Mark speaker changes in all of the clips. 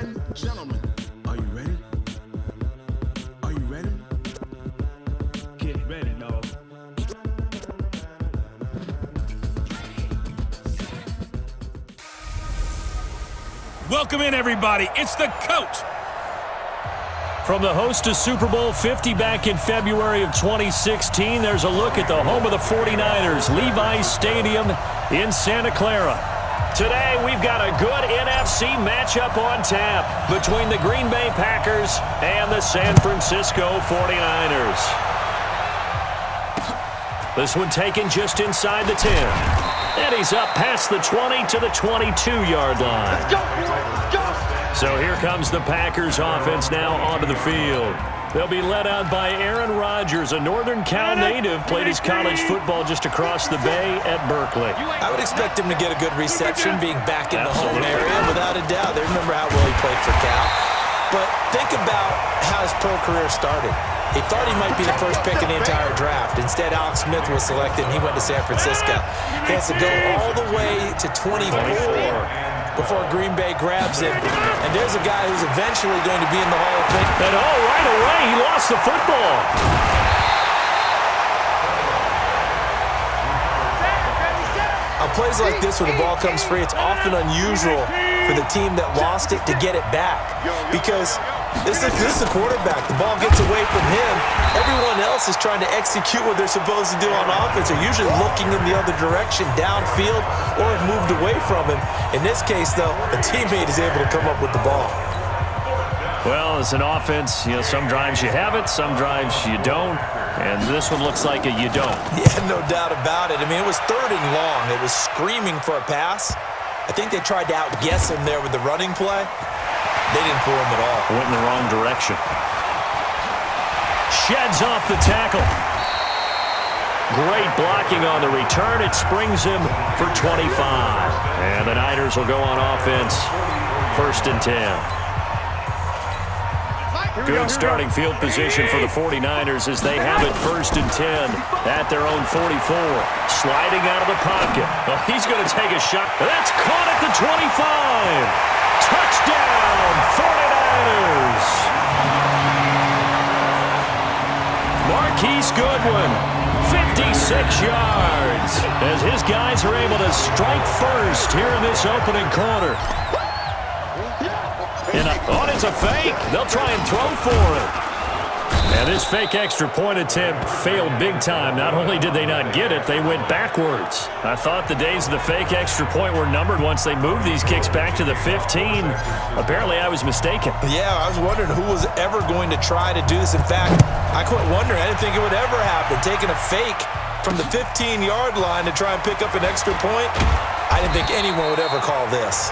Speaker 1: and gentlemen, are you ready? Are you ready? Get ready, y'all.
Speaker 2: Welcome in, everybody. It's the coach.
Speaker 3: From the host to Super Bowl 50 back in February of 2016, there's a look at the home of the 49ers, Levi's Stadium in Santa Clara. Today, we've got a good NFC matchup on tap between the Green Bay Packers and the San Francisco 49ers. This one taken just inside the 10. And he's up past the 20 to the 22-yard line.
Speaker 4: Let's go, boys. Let's go.
Speaker 3: So here comes the Packers offense now onto the field. They'll be led out by Aaron Rodgers, a Northern Cal native, played his college football just across the bay at Berkeley.
Speaker 5: I would expect him to get a good reception being back in the home area, without a doubt. They remember how well he played for Cal. But think about how his pro career started. He thought he might be the first pick in the entire draft. Instead, Alex Smith was selected, and he went to San Francisco. He has to go all the way to 24 before Green Bay grabs him. And there's a guy who's eventually going to be in the Hall of Fame.
Speaker 3: And right away, he lost the football.
Speaker 5: On plays like this where the ball comes free, it's often unusual for the team that lost it to get it back. Because this is the quarterback. The ball gets away from him. Everyone else is trying to execute what they're supposed to do on offense. They're usually looking in the other direction, downfield, or have moved away from him. In this case, though, a teammate is able to come up with the ball.
Speaker 3: Well, as an offense, some drives you have it, some drives you don't. And this one looks like you don't.
Speaker 5: Yeah, no doubt about it. I mean, it was 3rd and long. It was screaming for a pass. I think they tried to outguess him there with the running play. They didn't fool him at all.
Speaker 3: Went in the wrong direction. Sheds off the tackle. Great blocking on the return. It springs him for 25. And the Niners will go on offense. 1st and 10. Good starting field position for the 49ers as they have it 1st and 10 at their own 44. Sliding out of the pocket. Oh, he's going to take a shot. That's caught at the 25. Touchdown, 49ers. Marquise Goodwin, 56 yards, as his guys are able to strike first here in this opening quarter. It's a fake. They'll try and throw for it. And this fake extra point attempt failed big time. Not only did they not get it, they went backwards. I thought the days of the fake extra point were numbered once they moved these kicks back to the 15. Apparently, I was mistaken.
Speaker 5: Yeah, I was wondering who was ever going to try to do this. In fact, I quit wondering. I didn't think it would ever happen. Taking a fake from the 15-yard line to try and pick up an extra point, I didn't think anyone would ever call this.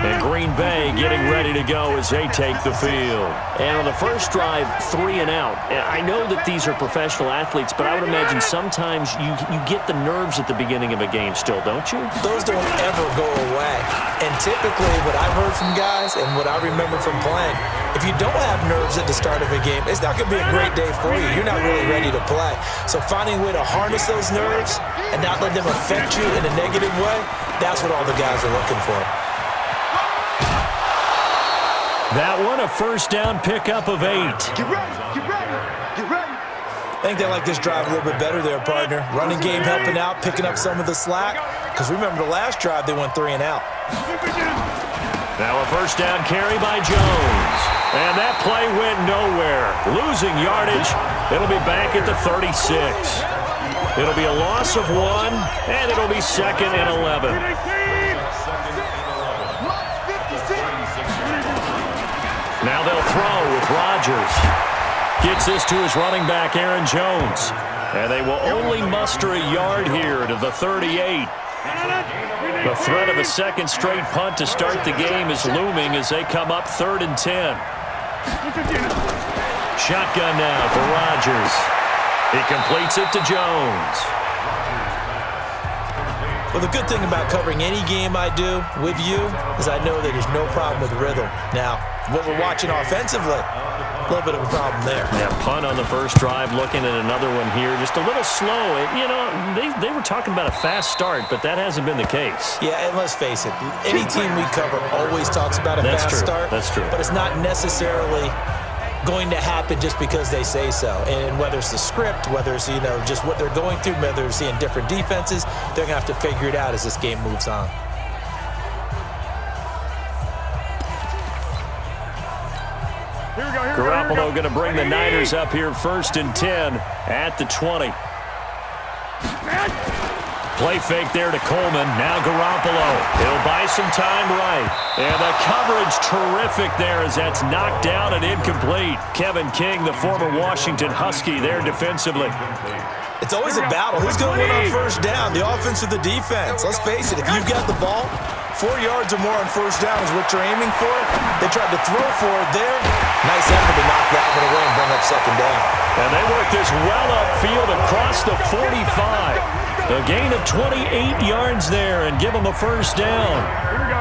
Speaker 3: And Green Bay getting ready to go as they take the field. And on the first drive, 3 and out. And I know that these are professional athletes, but I would imagine sometimes you get the nerves at the beginning of a game still, don't you?
Speaker 5: Those don't ever go away. And typically what I've heard from guys and what I remember from playing, if you don't have nerves at the start of a game, it's not going to be a great day for you. You're not really ready to play. So finding a way to harness those nerves and not let them affect you in a negative way, that's what all the guys are looking for.
Speaker 3: That one, a first down pickup of 8.
Speaker 4: Get ready. Get ready. Get ready.
Speaker 5: I think they like this drive a little bit better there, partner. Running game helping out, picking up some of the slack. Because remember the last drive, they went 3 and out.
Speaker 3: Now a first down carry by Jones. And that play went nowhere. Losing yardage. It'll be back at the 36. It'll be a loss of 1, and it'll be 2nd and 11. Now they'll throw with Rodgers. Gets this to his running back, Aaron Jones. And they will only muster a yard here to the 38. The threat of a second straight punt to start the game is looming as they come up 3rd and 10. Shotgun now for Rodgers. He completes it to Jones.
Speaker 5: Well, the good thing about covering any game I do with you is I know that there's no problem with rhythm. Now, what we're watching offensively, little bit of a problem there.
Speaker 3: Yeah, punt on the first drive, looking at another one here. Just a little slow. You know, they were talking about a fast start, but that hasn't been the case.
Speaker 5: Yeah, and let's face it, any team we cover always talks about a fast start.
Speaker 3: That's true.
Speaker 5: But it's not necessarily going to happen just because they say so. And whether it's the script, whether it's, just what they're going through, whether it's seeing different defenses, they're going to have to figure it out as this game moves on.
Speaker 3: Garoppolo going to bring the Niners up here 1st and 10 at the 20. Play fake there to Coleman. Now Garoppolo. He'll buy some time right. And the coverage terrific there as that's knocked down and incomplete. Kevin King, the former Washington Husky, there defensively.
Speaker 5: It's always a battle. Who's going to win on first down, the offense or the defense? Let's face it, if you've got the ball, 4 yards or more on first down is what you're aiming for. They tried to throw for it there. Nice effort to knock that one away and bring up second down.
Speaker 3: And they work this well upfield across the 45. A gain of 28 yards there and give them a first down.
Speaker 4: Here we go.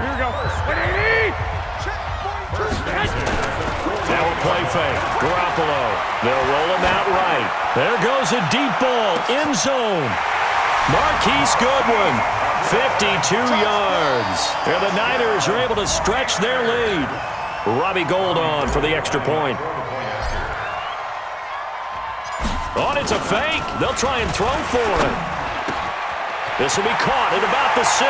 Speaker 3: Now a play fake. Garoppolo. They'll roll him out right. There goes a deep ball. End zone. Marquise Goodwin. 52 yards. And the Niners are able to stretch their lead. Robbie Gould on for the extra point. Oh, it's a fake. They'll try and throw for it. This will be caught at about the 6.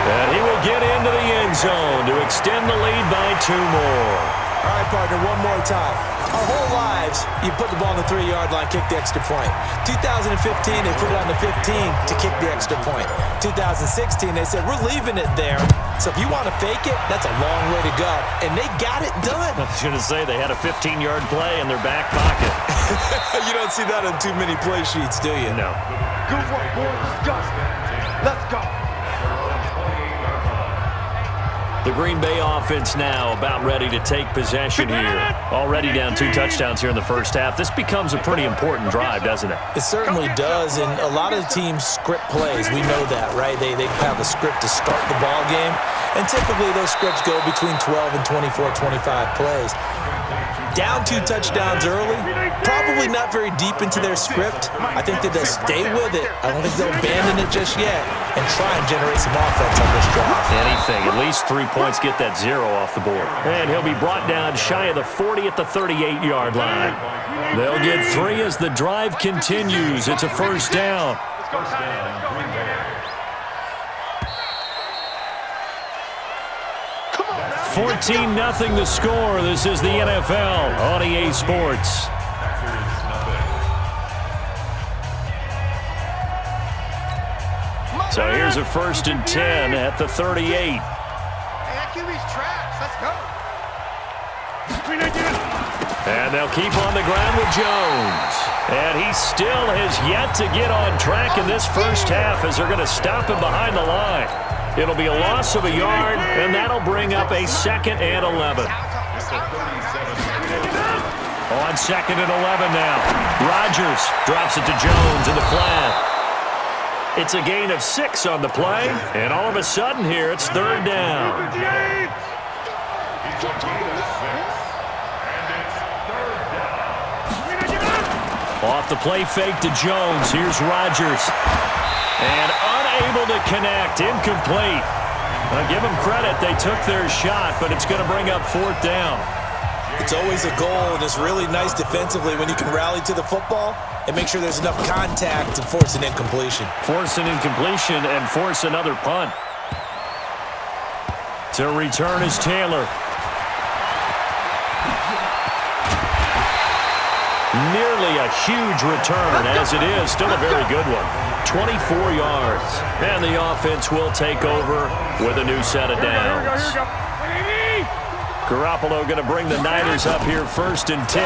Speaker 3: And he will get into the end zone to extend the lead by 2 more.
Speaker 5: All right, partner, one more time. Our whole lives, you put the ball on the 3-yard line, kick the extra point. 2015, they put it on the 15 to kick the extra point. 2016, they said, we're leaving it there. So if you want to fake it, that's a long way to go. And they got it done.
Speaker 3: I was going to say they had a 15-yard play in their back pocket.
Speaker 5: You don't see that on too many play sheets, do you?
Speaker 3: No.
Speaker 4: Good work, boys. Let's go.
Speaker 3: The Green Bay offense now about ready to take possession here. Already down 2 touchdowns here in the first half. This becomes a pretty important drive, doesn't it?
Speaker 5: It certainly does, and a lot of teams script plays. We know that, right? They have a script to start the ball game, and typically those scripts go between 12 and 24, 25 plays. Down 2 touchdowns early, probably not very deep into their script. I think that they'll stay with it. I don't think they'll abandon it just yet and try and generate some offense on this drive.
Speaker 3: Anything, at least 3 points, get that 0 off the board. And he'll be brought down shy of the 40 at the 38-yard line. They'll get 3 as the drive continues. It's a first down. 14-0 the score. This is the NFL on EA Sports. So here's a 1st and 10 at the 38.
Speaker 4: Hey, that QB's trash. Let's go.
Speaker 3: And they'll keep on the ground with Jones. And he still has yet to get on track in this first half as they're going to stop him behind the line. It'll be a loss of a yard, and that'll bring up a 2nd and 11. On 2nd and 11 now. Rodgers drops it to Jones in the flat. It's a gain of 6 on the play, and all of a sudden here it's 3rd down. Off the play fake to Jones. Here's Rodgers. And unable to connect. Incomplete. I'll give them credit. They took their shot, but it's going to bring up 4th down.
Speaker 5: It's always a goal, and it's really nice defensively when you can rally to the football and make sure there's enough contact to force an incompletion.
Speaker 3: Force an incompletion and force another punt. To return is Taylor. Nearly a huge return, as it is. Still a very good one. 24 yards. And the offense will take over with a new set of downs. Garoppolo going to bring the Niners up here 1st and 10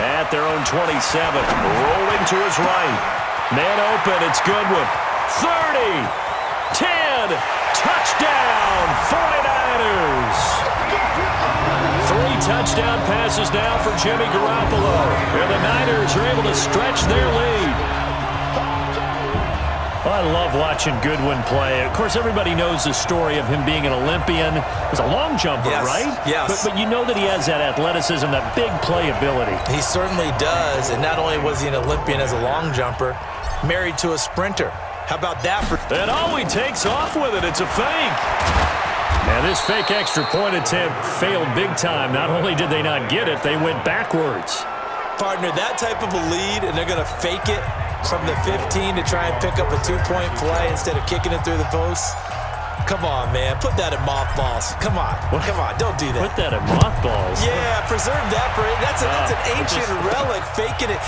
Speaker 3: at their own 27. Rolling to his right. Man open. It's Goodwin. 30. 10. Touchdown. 49ers. 3 touchdown passes now for Jimmy Garoppolo. And the Niners are able to stretch their lead. I love love watching Goodwin play. Of course, everybody knows the story of him being an Olympian. He's a long jumper,
Speaker 5: Yes,
Speaker 3: right?
Speaker 5: yes.
Speaker 3: But you know that he has that athleticism, that big playability.
Speaker 5: He certainly does, and not only was he an Olympian as a long jumper, married to a sprinter. How about that?
Speaker 3: And he takes off with it. It's a fake. And this fake extra point attempt failed big time. Not only did they not get it, they went backwards.
Speaker 5: Partner, that type of a lead, and they're going to fake it from the 15 to try and pick up a 2-point play instead of kicking it through the post. Come on, man. Put that in mothballs. Come on. Come on. Don't do that.
Speaker 3: Put that in mothballs.
Speaker 5: Yeah, preserve that for it. That's an ancient relic. Faking it.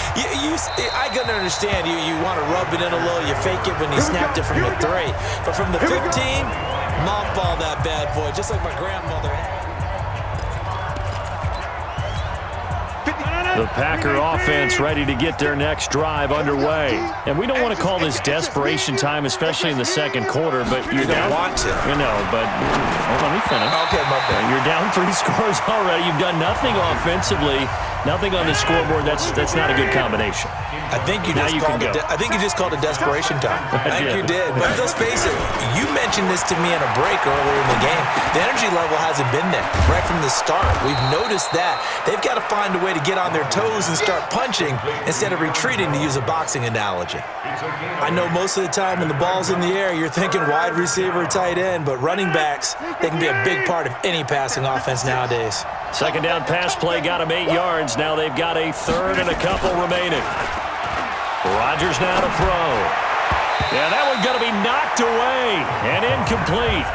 Speaker 5: I can understand you want to rub it in a little. You fake it when you snapped it from the 3. But from the 15, mothball that bad boy, just like my grandmother.
Speaker 3: The Packer offense ready to get their next drive underway. And we don't want to call this desperation time, especially in the second quarter, but you're down.
Speaker 5: Want to.
Speaker 3: You know, but let me finish.
Speaker 5: Okay, my bad.
Speaker 3: You're down 3 scores already. You've done nothing offensively, nothing on the scoreboard. That's not a good combination.
Speaker 5: I think you just called it desperation time. I think you did. But let's face it, you mentioned this to me in a break earlier in the game. The energy level hasn't been there right from the start. We've noticed that. They've got to find a way to get on their toes and start punching instead of retreating, to use a boxing analogy. I know most of the time when the ball's in the air, you're thinking wide receiver, tight end, but running backs, they can be a big part of any passing offense nowadays.
Speaker 3: Second down pass play got him 8 yards. Now they've got a third and a couple remaining. Rodgers now to throw. Yeah, that one's going to be knocked away and incomplete.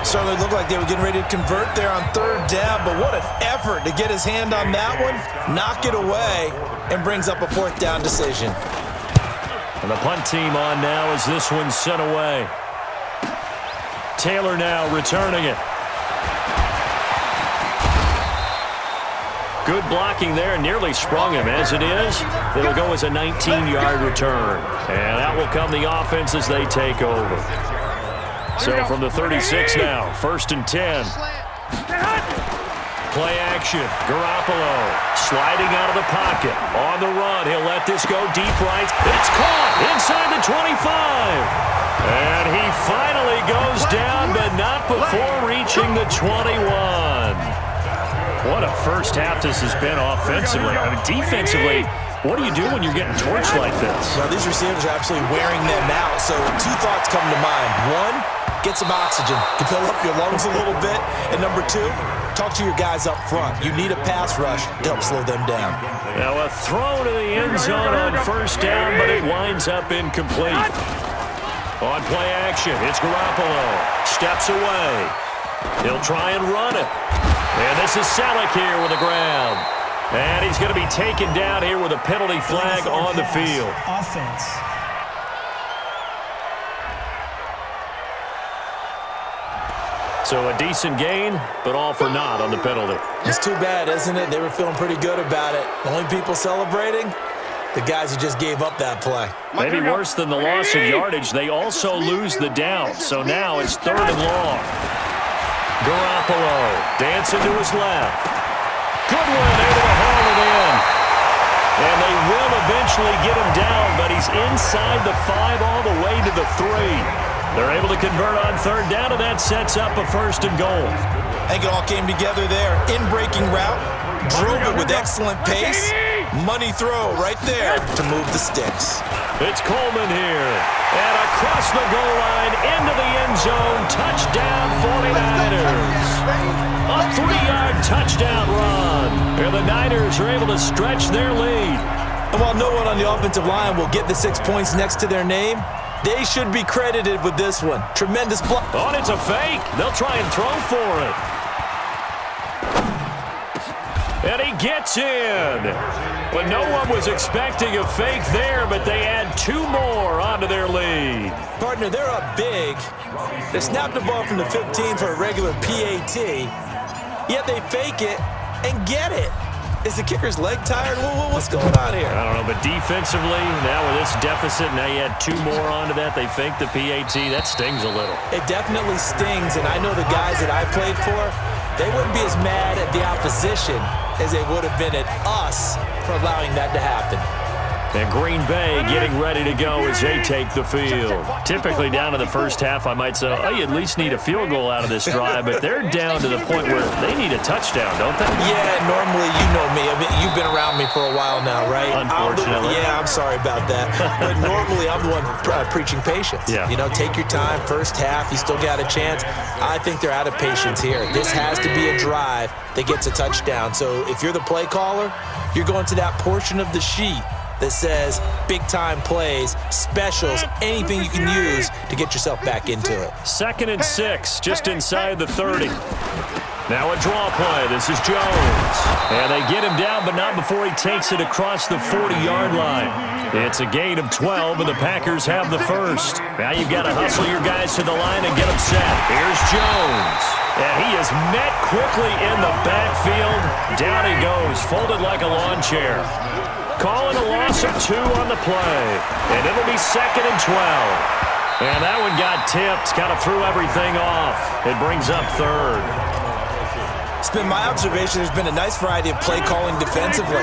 Speaker 5: Certainly looked like they were getting ready to convert there on third down, but what an effort to get his hand on that one, knock it away, and brings up a fourth down decision.
Speaker 3: And the punt team on now as this one's sent away. Taylor now returning it. Good blocking there, nearly sprung him. As it is, it'll go as a 19-yard return. And that will come the offense as they take over. So from the 36 now, 1st and 10. Play action. Garoppolo sliding out of the pocket. On the run, he'll let this go deep right. It's caught inside the 25. And he finally goes down, but not before reaching the 21. What a first half this has been offensively. I mean, defensively, what do you do when you're getting torched like this?
Speaker 5: Well, these receivers are absolutely wearing them out. So 2 thoughts come to mind. 1, get some oxygen to fill up your lungs a little bit. And number 2, talk to your guys up front. You need a pass rush to help slow them down.
Speaker 3: Now a throw to the end zone on 1st down, but it winds up incomplete. On play action, it's Garoppolo. Steps away. He'll try and run it. And this is Selleck here with the ground. And he's going to be taken down here with a penalty flag on the field.
Speaker 6: Offense.
Speaker 3: So a decent gain, but all for naught on the penalty.
Speaker 5: It's too bad, isn't it? They were feeling pretty good about it. The only people celebrating, the guys who just gave up that play.
Speaker 3: Maybe worse than the loss of yardage, they also lose the down. So now it's 3rd and long. Garoppolo dancing to his left. Goodwin able to haul it in. And they will eventually get him down, but he's inside the 5 all the way to the 3. They're able to convert on 3rd down, and that sets up a 1st and goal.
Speaker 5: I think it all came together there. In-breaking route, drove it with excellent pace. Money throw right there to move the sticks.
Speaker 3: It's Coleman here. And across the goal line, into the end zone, touchdown 49ers. A 3-yard touchdown run. And the Niners are able to stretch their lead.
Speaker 5: And while no one on the offensive line will get the 6 points next to their name, they should be credited with this one. Tremendous block.
Speaker 3: Oh, and it's a fake. They'll try and throw for it. And he gets in. Well, no one was expecting a fake there, but they add 2 more onto their lead.
Speaker 5: Partner, they're up big. They snapped the ball from the 15 for a regular PAT, yet they fake it and get it. Is the kicker's leg tired? What's going on here?
Speaker 3: I don't know, but defensively, now with this deficit, now you add 2 more onto that. They fake the PAT. That stings a little.
Speaker 5: It definitely stings, and I know the guys that I played for, they wouldn't be as mad at the opposition as they would have been at us for allowing that to happen.
Speaker 3: And Green Bay getting ready to go as they take the field. Typically down to the first half, I might say, oh, you at least need a field goal out of this drive, but they're down to the point where they need a touchdown, don't they?
Speaker 5: Yeah, normally, you know me. I mean, you've been around me for a while now, right?
Speaker 3: Unfortunately.
Speaker 5: I'm sorry about that. But normally, I'm the one preaching patience.
Speaker 3: Yeah.
Speaker 5: You know, take your time. First half, you still got a chance. I think they're out of patience here. This has to be a drive that gets a touchdown. So if you're the play caller, you're going to that portion of the sheet that says big-time plays, specials, anything you can use to get yourself back into it.
Speaker 3: 2nd and 6, just inside the 30. Now a draw play. This is Jones. And they get him down, but not before he takes it across the 40-yard line. It's a gain of 12, and the Packers have the first. Now you've got to hustle your guys to the line and get them set. Here's Jones. And he is met quickly in the backfield. Down he goes, folded like a lawn chair. Calling a loss of 2 on the play. And it'll be 2nd and 12. And that one got tipped, kind of threw everything off. It brings up 3rd.
Speaker 5: It's been my observation there's been a nice variety of play calling defensively.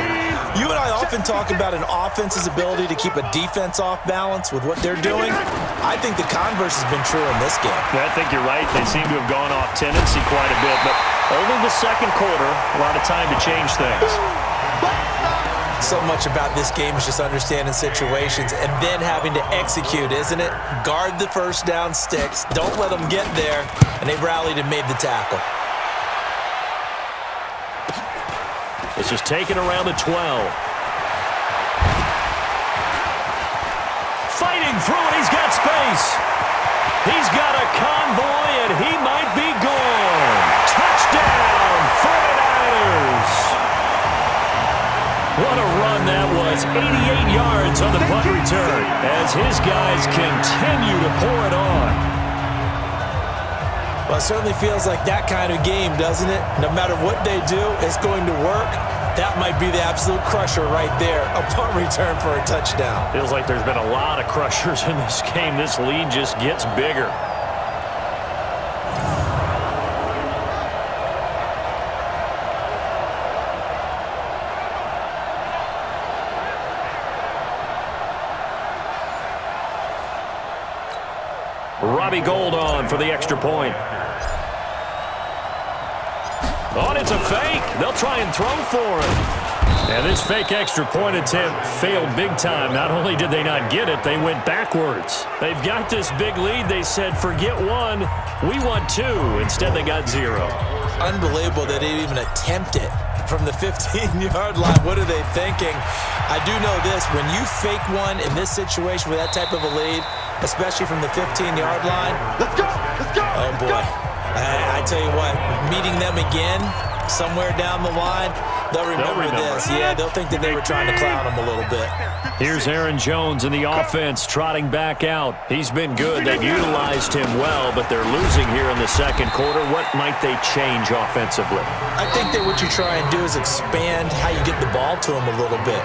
Speaker 5: You and I often talk about an offense's ability to keep a defense off balance with what they're doing. I think the converse has been true in this game.
Speaker 3: I think you're right. They seem to have gone off tendency quite a bit, but only the second quarter, a lot of time to change things.
Speaker 5: So much about this game is just understanding situations and then having to execute, isn't it? Guard the first down sticks. Don't let them get there. And they rallied and made the tackle.
Speaker 3: This is taken around the 12. Fighting through it. He's got space. He's got a convoy, and he might be gone. Touchdown, 49ers. What a run that was. 88 yards on the punt return as his guys continue to pour it on.
Speaker 5: Well, it certainly feels like that kind of game, doesn't it? No matter what they do, it's going to work. That might be the absolute crusher right there. A punt return for a touchdown.
Speaker 3: Feels like there's been a lot of crushers in this game. This lead just gets bigger. Robbie Gould on for the extra point. Oh, and it's a fake. They'll try and throw for it. And this fake extra point attempt failed big time. Not only did they not get it, they went backwards. They've got this big lead. They said, forget 1, we want 2. Instead, they got 0.
Speaker 5: Unbelievable that they didn't even attempt it from the 15-yard line. What are they thinking? I do know this. When you fake one in this situation with that type of a lead, especially from the 15-yard line.
Speaker 4: Let's go! Let's go!
Speaker 5: Oh, boy. I tell you what, meeting them again somewhere down the line, they'll remember this. Yeah, they'll think that they were trying to clown them a little bit.
Speaker 3: Here's Aaron Jones in the offense trotting back out. He's been good. They've utilized him well, but they're losing here in the second quarter. What might they change offensively?
Speaker 5: I think that what you try and do is expand how you get the ball to him a little bit.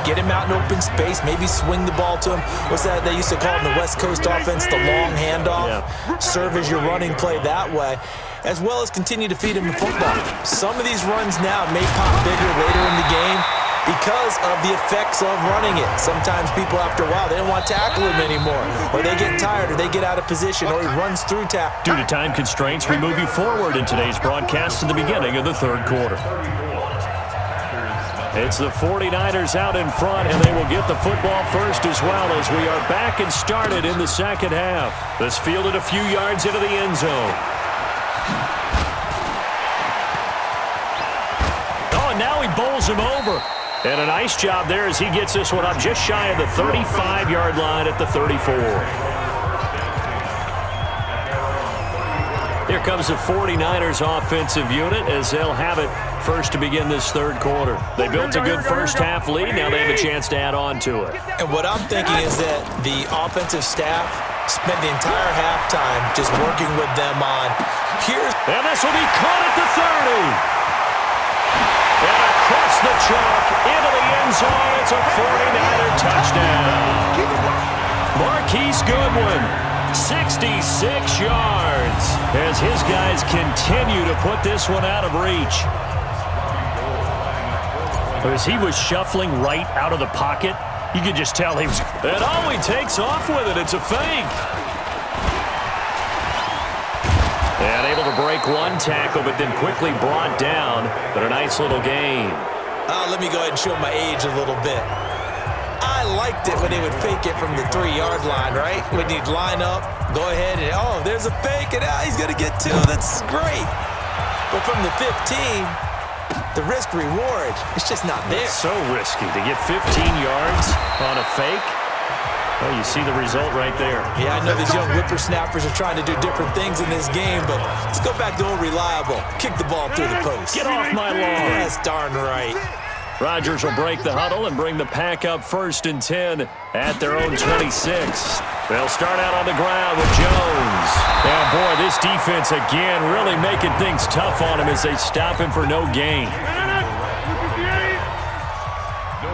Speaker 5: Get him out in open space, maybe swing the ball to him. What's that they used to call in the West Coast offense, the long handoff? Yeah. Serve as your running play that way, as well as continue to feed him the football. Some of these runs now may pop bigger later in the game because of the effects of running it. Sometimes people, after a while, they don't want to tackle him anymore, or they get tired, or they get out of position, or he runs through tackle.
Speaker 3: Due to time constraints, we move you forward in today's broadcast to the beginning of the third quarter. It's the 49ers out in front, and they will get the football first as well as we are back and started in the second half. This fielded a few yards into the end zone. Oh, and now he bowls him over. And a nice job there as he gets this one up just shy of the 35-yard line at the 34. Here comes the 49ers offensive unit as they'll have it first to begin this third quarter. They built a good first half lead. Now they have a chance to add on to it.
Speaker 5: And what I'm thinking is that the offensive staff spent the entire halftime just working with them on
Speaker 3: and this will be caught at the 30. And across the chalk into the end zone. It's a 49er touchdown. Marquise Goodwin, 66 yards as his guys continue to put this one out of reach. As he was shuffling right out of the pocket, You could just tell he was... And oh, he takes off with it. It's a fake. And able to break one tackle, but then quickly brought down. But a nice little gain.
Speaker 5: Let me go ahead and show my age a little bit. I liked it when they would fake it from the 3-yard line, right? When you'd line up, go ahead and, oh, there's a fake, and he's going to get 2. That's great. But from the 15, the risk-reward, it's just not there.
Speaker 3: It's so risky to get 15 yards on a fake. Well, you see the result right there.
Speaker 5: Yeah, I know these young whippersnappers are trying to do different things in this game, but let's go back to old reliable. Kick the ball through the post.
Speaker 3: Get off my lawn.
Speaker 5: That's darn right.
Speaker 3: Rodgers will break the huddle and bring the pack up 1st and 10 at their own 26. They'll start out on the ground with Jones. And boy, this defense again really making things tough on him as they stop him for no gain.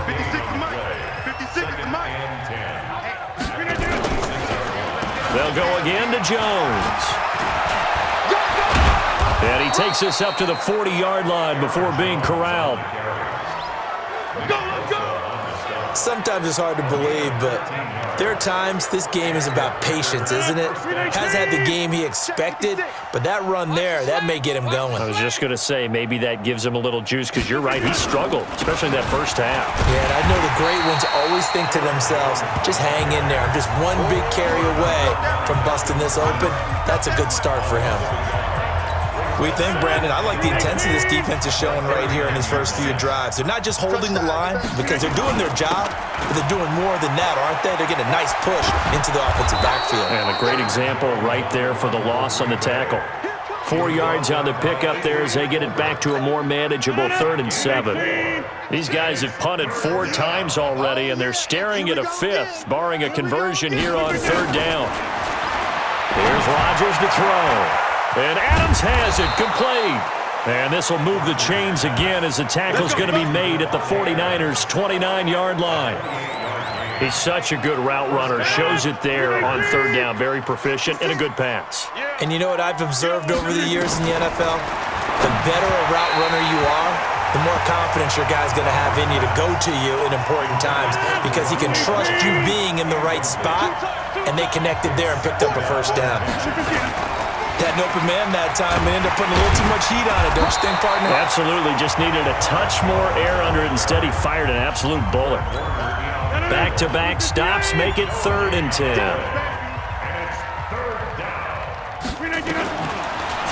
Speaker 4: 56 to Mike. 56 to Mike.
Speaker 3: They'll go again to Jones. And he takes us up to the 40-yard line before being corralled.
Speaker 5: Sometimes it's hard to believe, but there are times this game is about patience, isn't it? Has had the game he expected, but that run there, that may get him going.
Speaker 3: I was just going to say, maybe that gives him a little juice, because you're right, he struggled, especially in that first half.
Speaker 5: Yeah, and I know the great ones always think to themselves, just hang in there. I'm just one big carry away from busting this open. That's a good start for him. We think, Brandon, I like the intensity this defense is showing right here in these first few drives. They're not just holding the line because they're doing their job, but they're doing more than that, aren't they? They're getting a nice push into the offensive backfield.
Speaker 3: And a great example right there for the loss on the tackle. 4 yards on the pickup there as they get it back to a more manageable 3rd and 7. These guys have punted 4 times already, and they're staring at a 5th, barring a conversion here on 3rd down. Here's Rodgers to throw. And Adams has it, complete. And this will move the chains again as the tackle's going to be made at the 49ers' 29-yard line. He's such a good route runner. Shows it there on 3rd down. Very proficient and a good pass.
Speaker 5: And you know what I've observed over the years in the NFL? The better a route runner you are, the more confidence your guy's going to have in you to go to you in important times because he can trust you being in the right spot, and they connected there and picked up a 1st down. Had an open man that time and ended up putting a little too much heat on it, don't you think, partner?
Speaker 3: Absolutely. Just needed a touch more air under it. Instead, he fired an absolute bullet. Back-to-back stops make it 3rd and 10.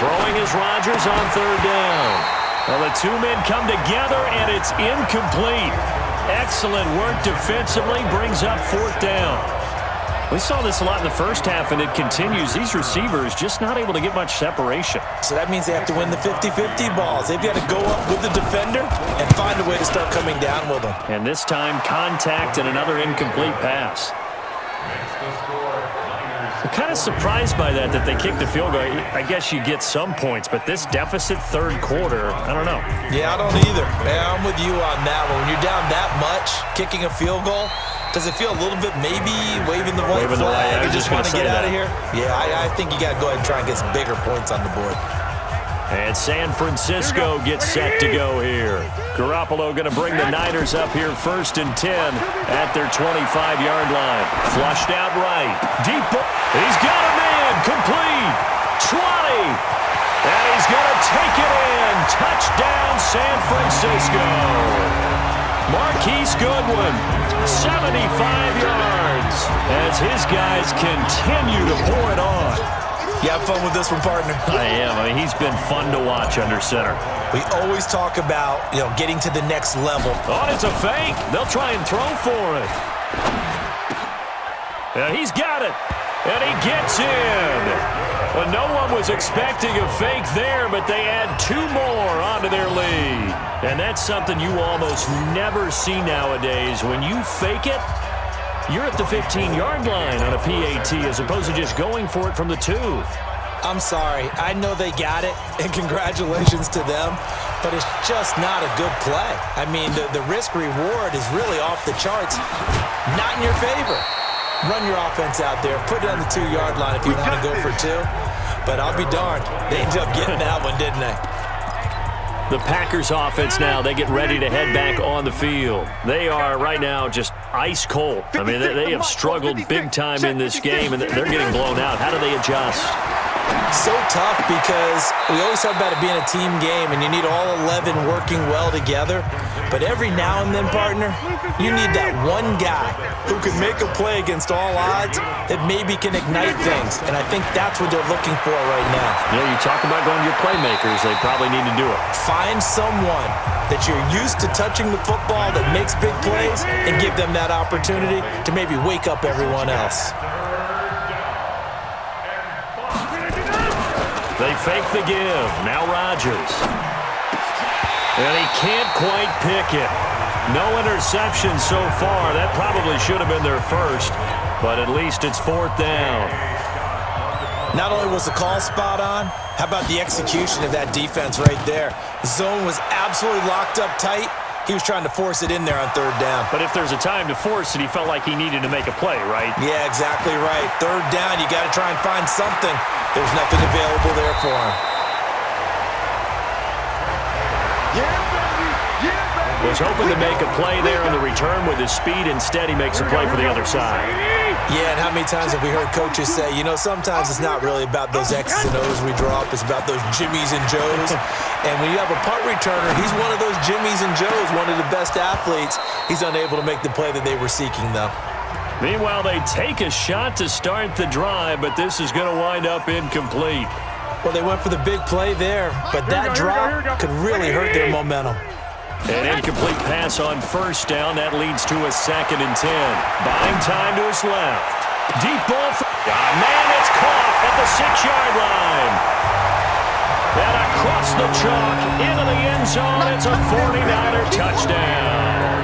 Speaker 3: Throwing is Rodgers on 3rd down. Well, the 2 men come together, and it's incomplete. Excellent work defensively. Brings up 4th down. We saw this a lot in the first half, and it continues. These receivers just not able to get much separation.
Speaker 5: So that means they have to win the 50-50 balls. They've got to go up with the defender and find a way to start coming down with them.
Speaker 3: And this time, contact and another incomplete pass. I'm kind of surprised by that they kicked the field goal. I guess you get some points, but this deficit 3rd quarter, I don't know.
Speaker 5: Yeah, I don't either. Yeah, I'm with you on that one. When you're down that much, kicking a field goal, does it feel a little bit maybe waving the white flag and just want to get out of here? Yeah, I think you got to go ahead and try and get some bigger points on the board.
Speaker 3: And San Francisco gets set to go here. Garoppolo going to bring the Niners up here 1st and 10 at their 25-yard line. Flushed out right. Deep. He's got a man. Complete. 20. And he's going to take it in. Touchdown, San Francisco. Marquise Goodwin, 75 yards, as his guys continue to pour it on.
Speaker 5: You have fun with this one, partner?
Speaker 3: I am. I mean, he's been fun to watch under center.
Speaker 5: We always talk about, getting to the next level.
Speaker 3: Oh, it's a fake. They'll try and throw for it. And he's got it. And he gets in. Well, no one was expecting a fake there, but they add 2 more onto their lead. And that's something you almost never see nowadays. When you fake it, you're at the 15-yard line on a PAT as opposed to just going for it from the 2.
Speaker 5: I'm sorry. I know they got it, and congratulations to them, but it's just not a good play. I mean, the risk-reward is really off the charts. Not in your favor. Run your offense out there. Put it on the 2-yard line if you want to go for 2. But I'll be darned. They ended up getting that one, didn't they?
Speaker 3: The Packers offense now, they get ready to head back on the field. They are right now just ice cold. I mean, they have struggled big time in this game, and they're getting blown out. How do they adjust?
Speaker 5: So tough because we always talk about it being a team game, and you need all 11 working well together. But every now and then, partner, you need that one guy who can make a play against all odds that maybe can ignite things. And I think that's what they're looking for right now.
Speaker 3: Yeah, you talk about going to your playmakers. They probably need to do it.
Speaker 5: Find someone that you're used to touching the football that makes big plays and give them that opportunity to maybe wake up everyone else.
Speaker 3: They fake the give. Now Rodgers. And he can't quite pick it. No interception so far. That probably should have been their first, but at least it's 4th down.
Speaker 5: Not only was the call spot on, how about the execution of that defense right there? The zone was absolutely locked up tight. He was trying to force it in there on 3rd down.
Speaker 3: But if there's a time to force it, he felt like he needed to make a play, right?
Speaker 5: Yeah, exactly right. 3rd down, you got to try and find something. There's nothing available there for him.
Speaker 3: Was hoping to make a play there on the return with his speed. Instead, he makes a play for the other side.
Speaker 5: Yeah, and how many times have we heard coaches say, you know, sometimes it's not really about those X's and O's we draw up. It's about those Jimmies and Joes. And when you have a punt returner, he's one of those Jimmies and Joes, one of the best athletes. He's unable to make the play that they were seeking, though.
Speaker 3: Meanwhile, they take a shot to start the drive, but this is going to wind up incomplete.
Speaker 5: Well, they went for the big play there, but that drop could really hurt their momentum.
Speaker 3: An incomplete pass on 1st down. That leads to a 2nd and 10. Buying time to his left. Deep ball. Man, it's caught at the 6-yard line. And across the chalk into the end zone. It's a 49er touchdown.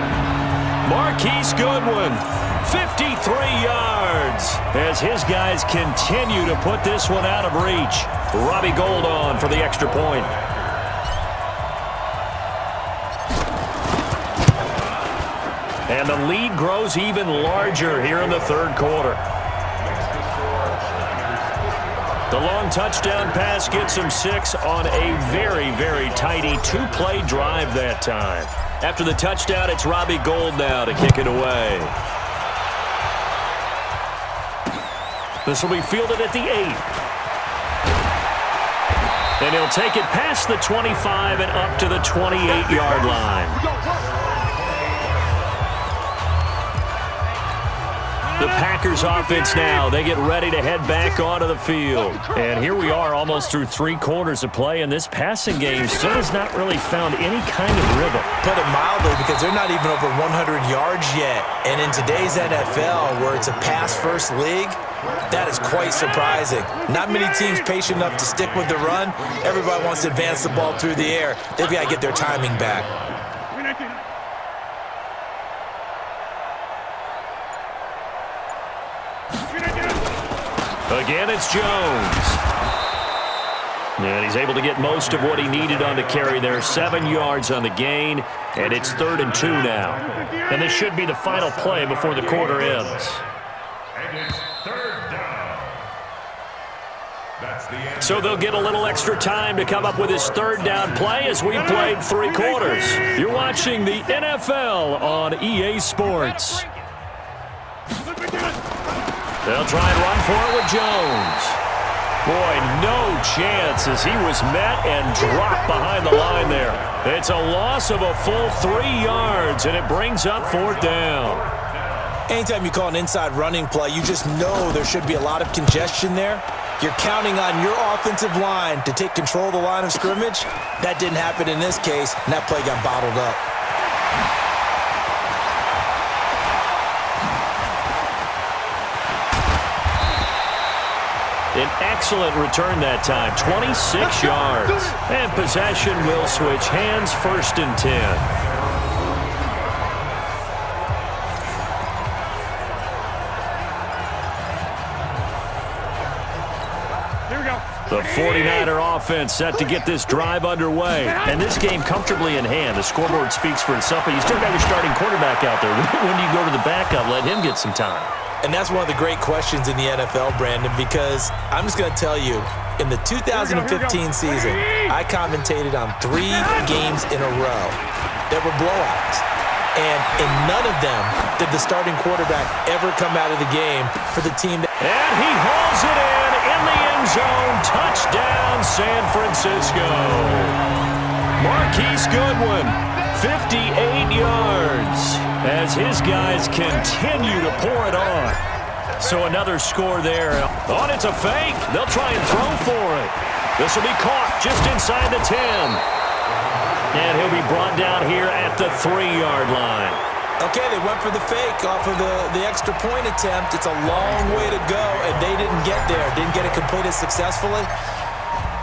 Speaker 3: Marquise Goodwin, 53 yards. As his guys continue to put this one out of reach. Robbie Gould on for the extra point. And the lead grows even larger here in the 3rd quarter. The long touchdown pass gets him 6 on a very, very tidy 2-play drive that time. After the touchdown, it's Robbie Gould now to kick it away. This will be fielded at the 8. And he'll take it past the 25 and up to the 28-yard line. The Packers offense now, they get ready to head back onto the field. And here we are almost through 3 quarters of play, and this passing game still has not really found any kind of rhythm.
Speaker 5: Put it mildly, because they're not even over 100 yards yet. And in today's NFL, where it's a pass-first league, that is quite surprising. Not many teams patient enough to stick with the run. Everybody wants to advance the ball through the air. They've got to get their timing back.
Speaker 3: Again, it's Jones. And he's able to get most of what he needed on the carry there. 7 yards on the gain, and it's 3rd and 2 now. And this should be the final play before the quarter ends. So they'll get a little extra time to come up with his 3rd down play as we played 3 quarters. You're watching the NFL on EA Sports. They'll try and run for it with Jones. Boy, no chance as he was met and dropped behind the line there. It's a loss of a full 3 yards, and it brings up 4th down.
Speaker 5: Anytime you call an inside running play, you just know there should be a lot of congestion there. You're counting on your offensive line to take control of the line of scrimmage. That didn't happen in this case, and that play got bottled up.
Speaker 3: An excellent return that time, 26 yards. And possession will switch hands, 1st and 10.
Speaker 4: Here we go.
Speaker 3: The 49er offense set to get this drive underway. And this game comfortably in hand. The scoreboard speaks for itself, but you still got your starting quarterback out there. When do you go to the backup? Let him get some time.
Speaker 5: And that's one of the great questions in the NFL, Brandon, because I'm just going to tell you, in the 2015 season, I commentated on 3 games in a row that were blowouts. And in none of them did the starting quarterback ever come out of the game for the team.
Speaker 3: And he hauls it in the end zone. Touchdown, San Francisco. Marquise Goodwin, 58 yards, as his guys continue to pour it on. So another score there. Oh, it's a fake. They'll try and throw for it. This will be caught just inside the 10. And he'll be brought down here at the 3-yard line.
Speaker 5: Okay, they went for the fake off of the extra point attempt. It's a long way to go, and they didn't get there. Didn't get it completed successfully.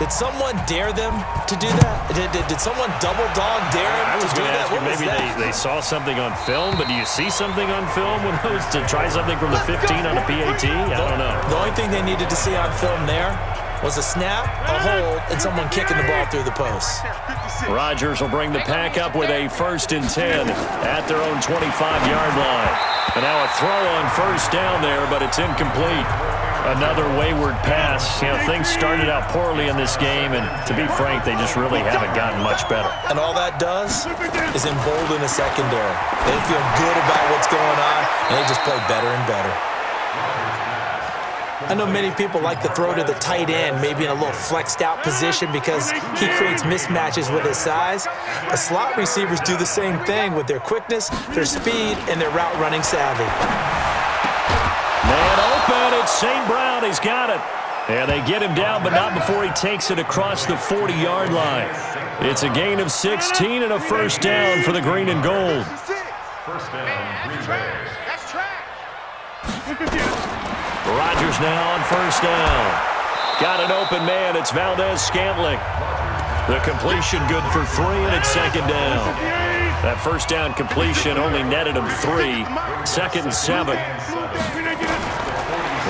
Speaker 5: Did someone dare them to do that? Did someone double dog dare them to do that?
Speaker 3: What was that? Maybe they saw something on film, but do you see something on film when those to try something from the 15 on a PAT? I don't know.
Speaker 5: The only thing they needed to see on film there was a snap, a hold, and someone kicking the ball through the posts.
Speaker 3: Rodgers will bring the pack up with a 1st and 10 at their own 25-yard line. And now a throw on 1st down there, but it's incomplete. Another wayward pass. You know, things started out poorly in this game, and to be frank, they just really haven't gotten much better.
Speaker 5: And all that does is embolden the secondary. They feel good about what's going on, and they just play better and better. I know many people like to throw to the tight end, maybe in a little flexed out position because he creates mismatches with his size. The slot receivers do the same thing with their quickness, their speed, and their route running savvy.
Speaker 3: Man open, it's St. Brown, he's got it. And they get him down, but not before he takes it across the 40-yard line. It's a gain of 16 and a 1st down for the green and gold.
Speaker 4: First down, Green Bay.
Speaker 1: That's trash.
Speaker 3: Rodgers now on 1st down. Got an open man. It's Valdez-Scantling. The completion good for 3, and it's 2nd down. That 1st down completion only netted him 3. 2nd and 7.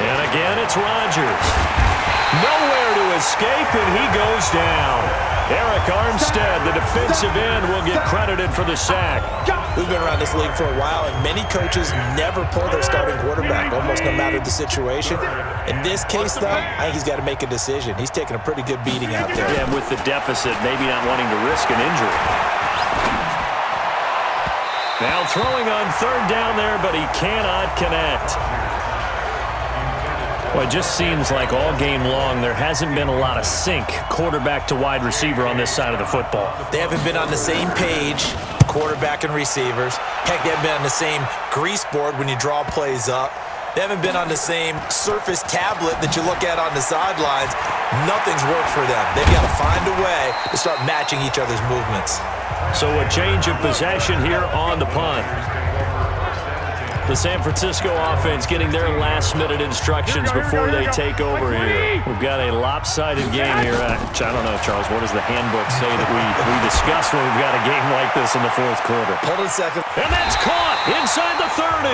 Speaker 3: And again, it's Rodgers. Nowhere to escape, and he goes down. Eric Armstead, the defensive end, will get credited for the sack.
Speaker 5: We've been around this league for a while, and many coaches never pull their starting quarterback, almost no matter the situation. In this case, though, I think he's got to make a decision. He's taking a pretty good beating out there.
Speaker 3: Yeah, with the deficit, maybe not wanting to risk an injury. Now throwing on 3rd down there, but he cannot connect. Well, it just seems like all game long there hasn't been a lot of sync quarterback to wide receiver on this side of the football.
Speaker 5: They haven't been on the same page, quarterback and receivers. Heck, they haven't been on the same grease board when you draw plays up. They haven't been on the same Surface tablet that you look at on the sidelines. Nothing's worked for them. They've got to find a way to start matching each other's movements.
Speaker 3: So a change of possession here on the punt. The San Francisco offense getting their last-minute instructions before they take over here. We've got a lopsided game here. I don't know, Charles, what does the handbook say that we discuss when we've got a game like this in the 4th quarter?
Speaker 5: Hold on a second.
Speaker 3: And that's caught inside the 30.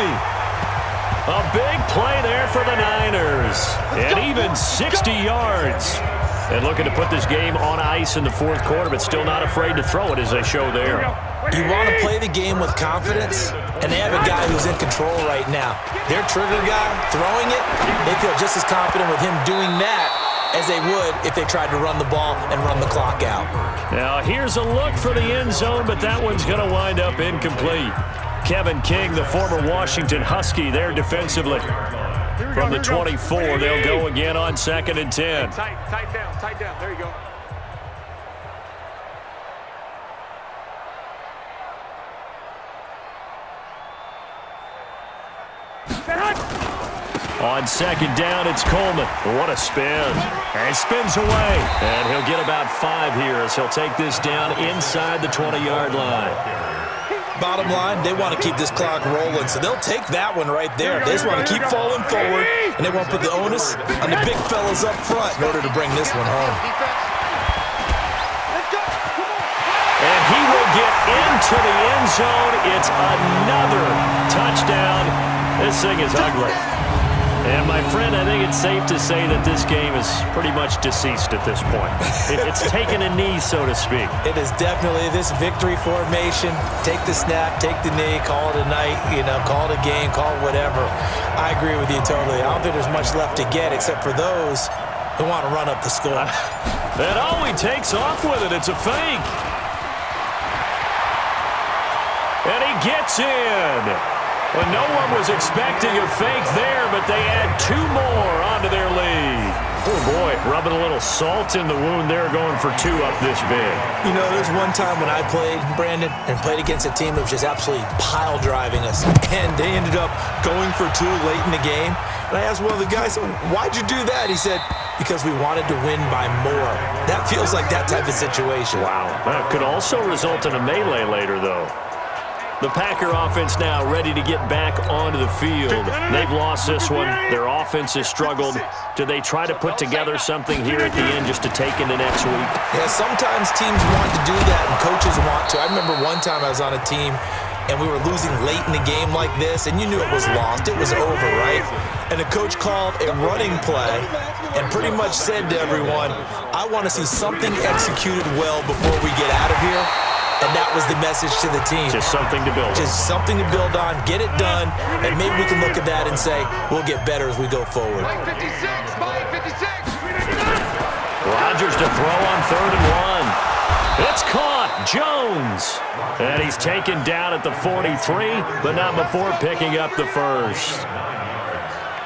Speaker 3: A big play there for the Niners. And even 60 yards. And looking to put this game on ice in the 4th quarter, but still not afraid to throw it as they show there.
Speaker 5: You want to play the game with confidence, and they have a guy who's in control right now. Their trigger guy throwing it, they feel just as confident with him doing that as they would if they tried to run the ball and run the clock out.
Speaker 3: Now here's a look for the end zone, but that one's going to wind up incomplete. Kevin King, the former Washington Husky, there defensively. From the 24, they'll go again on 2nd and 10.
Speaker 4: Tight down. There you go.
Speaker 3: On 2nd down, it's Coleman. What a spin. And he spins away. And he'll get about 5 here as he'll take this down inside the 20-yard line.
Speaker 5: Bottom line, they want to keep this clock rolling, so they'll take that one right there. They just want to keep falling forward, and they want to put the onus on the big fellas up front in order to bring this one home.
Speaker 3: And he will get into the end zone. It's another touchdown. This thing is ugly. And, my friend, I think it's safe to say that this game is pretty much deceased at this point. It's taken a knee, so to speak.
Speaker 5: It is definitely this victory formation. Take the snap, take the knee, call it a night, call it a game, call it whatever. I agree with you totally. I don't think there's much left to get except for those who want to run up the score.
Speaker 3: And he takes off with it. It's a fake. And he gets in. Well, no one was expecting a fake there, but they add 2 more onto their lead. Oh, boy, rubbing a little salt in the wound there, going for 2 up this big.
Speaker 5: There's one time when I played, Brandon, and played against a team that was just absolutely pile driving us, and they ended up going for 2 late in the game. And I asked one of the guys, why'd you do that? He said, because we wanted to win by more. That feels like that type of situation.
Speaker 3: Wow. That could also result in a melee later, though. The Packer offense now ready to get back onto the field. They've lost this one. Their offense has struggled. Do they try to put together something here at the end just to take into next week?
Speaker 5: Yeah, sometimes teams want to do that and coaches want to. I remember one time I was on a team and we were losing late in the game like this, and you knew it was lost. It was over, right? And the coach called a running play and pretty much said to everyone, I want to see something executed well before we get out of here. And that was the message to the team.
Speaker 3: Just something to build on.
Speaker 5: Just something to build on, get it done, and maybe we can look at that and say, we'll get better as we go forward.
Speaker 4: 56, 56.
Speaker 3: Rodgers to throw on 3rd and 1. It's caught. Jones. And he's taken down at the 43, but not before picking up the first.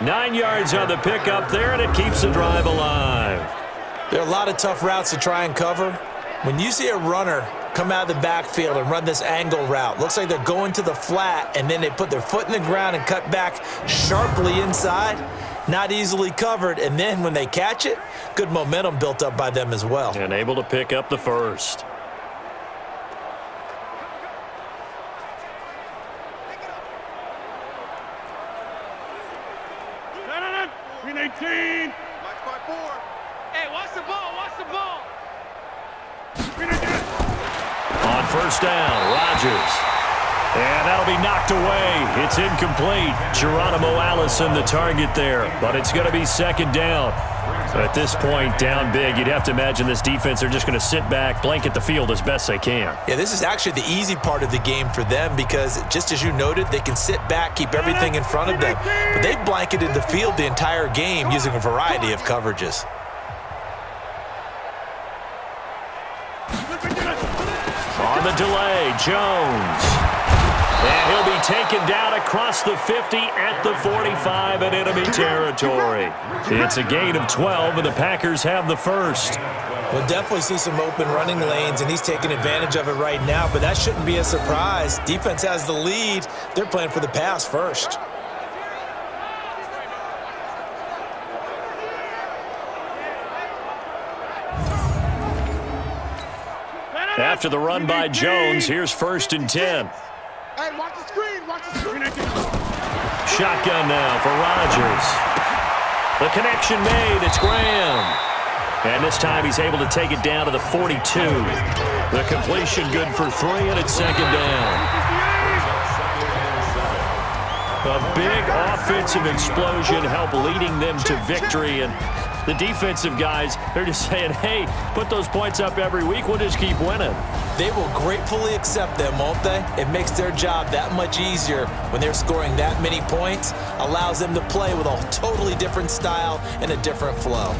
Speaker 3: 9 yards on the pickup there, and it keeps the drive alive.
Speaker 5: There are a lot of tough routes to try and cover. When you see a runner come out of the backfield and run this angle route, looks like they're going to the flat, and then they put their foot in the ground and cut back sharply inside, not easily covered, and then when they catch it, good momentum built up by them as well.
Speaker 3: And able to pick up the first.
Speaker 4: Green 18. Match by 4. Hey, watch the ball, watch the ball.
Speaker 3: On first down, Rodgers. And that'll be knocked away. It's incomplete. Geronimo Allison the target there, but it's going to be 2nd down. At this point, down big, you'd have to imagine this defense, they're just going to sit back, blanket the field as best they can.
Speaker 5: Yeah, this is actually the easy part of the game for them because, just as you noted, they can sit back, keep everything in front of them. But they've blanketed the field the entire game using a variety of coverages.
Speaker 3: On the delay, Jones. And he'll be taken down across the 50 at the 45 in enemy territory. It's a gain of 12, and the Packers have the first.
Speaker 5: We'll definitely see some open running lanes, and he's taking advantage of it right now, but that shouldn't be a surprise. Defense has the lead. They're playing for the pass first.
Speaker 3: After the run by Jones, here's 1st and 10.
Speaker 4: Hey, watch the screen, watch the screen.
Speaker 3: Shotgun now for Rodgers. The connection made. It's Graham. And this time he's able to take it down to the 42. The completion good for 3, and it's 2nd down. A big offensive explosion helped leading them to victory, and the defensive guys, they're just saying, hey, put those points up every week. We'll just keep winning.
Speaker 5: They will gratefully accept them, won't they? It makes their job that much easier when they're scoring that many points. Allows them to play with a totally different style and a different flow.